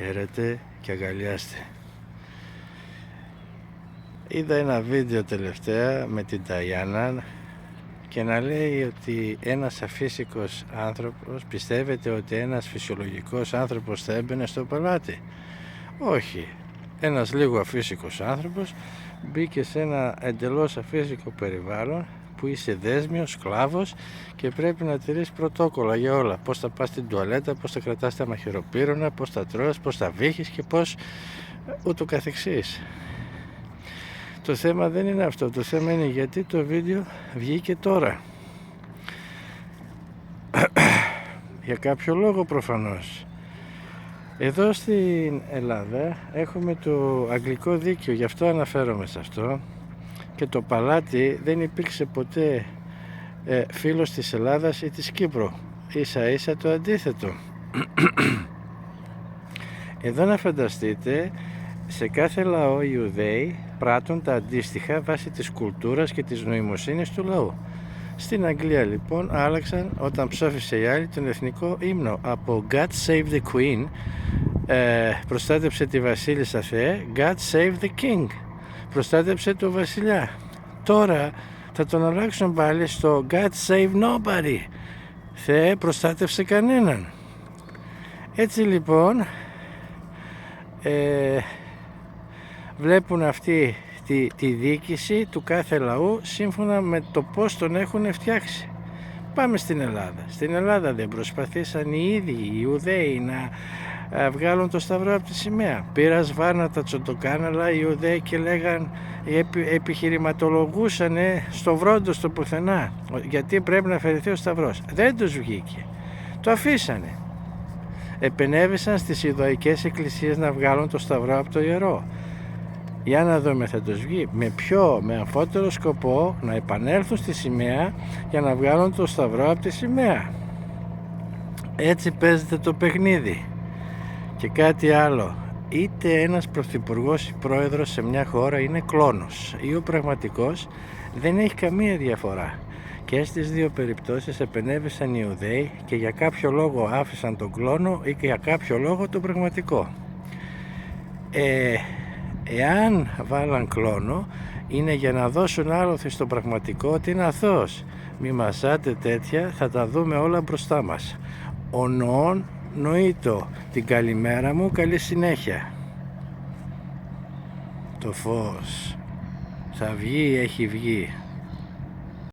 Χαίρετε και αγκαλιάστε. Είδα ένα βίντεο τελευταία με την Ταϊάννα και να λέει ότι ένας αφύσικος άνθρωπος πιστεύετε ότι ένας φυσιολογικός άνθρωπος θα έμπαινε στο παλάτι. Όχι. Ένας λίγο αφύσικος άνθρωπος μπήκε σε ένα εντελώς αφύσικο περιβάλλον που είσαι δέσμιος, σκλάβος και πρέπει να τηρείς πρωτόκολλα για όλα. Πώς θα πας στην τουαλέτα, πώς θα κρατάς τα μαχαιροπύρωνα, πώς θα τρως, πώς θα βύχεις και πώς ούτω καθεξής. Το θέμα δεν είναι αυτό. Το θέμα είναι γιατί το βίντεο βγήκε τώρα. Για κάποιο λόγο προφανώς. Εδώ στην Ελλάδα έχουμε το αγγλικό δίκαιο, γι' αυτό αναφέρομαι σε αυτό, και το παλάτι δεν υπήρξε ποτέ φίλος της Ελλάδας ή της Κύπρου, ίσα ίσα το αντίθετο. Εδώ να φανταστείτε, σε κάθε λαό οι Ιουδαίοι πράττουν τα αντίστοιχα βάσει της κουλτούρας και της νοημοσύνης του λαού. Στην Αγγλία λοιπόν άλλαξαν όταν ψώφισε η άλλη τον εθνικό ύμνο από God Save the Queen, προστάτεψε τη βασίλισσα Θεέ, God Save the King, προστάτεψε το βασιλιά. Τώρα θα τον αλλάξουν πάλι στο God Save Nobody, Θεέ προστάτεψε κανέναν. Έτσι λοιπόν βλέπουν αυτοί τη διοίκηση του κάθε λαού σύμφωνα με το πώς τον έχουν φτιάξει. Πάμε στην Ελλάδα. Στην Ελλάδα δεν προσπαθήσαν οι ίδιοι οι Ιουδαίοι να βγάλουν το σταυρό από τη σημαία? Πήρα σβάρνα τσοντοκάναλα οι Ιουδαίοι και λέγαν, επιχειρηματολογούσαν στο βρόντο στο πουθενά γιατί πρέπει να αφαιρεθεί ο σταυρός. Δεν τους βγήκε. Το αφήσανε. Επενέβησαν στις Ιδωικές εκκλησίες να βγάλουν το σταυρό από το ιερό. Για να δούμε, θα τους βγει? Με αμφότερο σκοπό να επανέλθουν στη σημαία για να βγάλουν το σταυρό από τη σημαία. Έτσι παίζεται το παιχνίδι. Και κάτι άλλο, είτε ένας πρωθυπουργός ή πρόεδρος σε μια χώρα είναι κλόνος ή ο πραγματικός, δεν έχει καμία διαφορά. Και στις δύο περιπτώσεις επενέβησαν οι Ιουδαίοι και για κάποιο λόγο άφησαν τον κλόνο ή και για κάποιο λόγο τον πραγματικό. Εάν βάλαν κλόνο είναι για να δώσουν άλοθη στον πραγματικό ότι είναι αθώος. Μη μασάτε τέτοια, θα τα δούμε όλα μπροστά μας. Ο νοών νοήτο. Την καλημέρα μου, καλή συνέχεια. Το φως θα βγει, έχει βγει.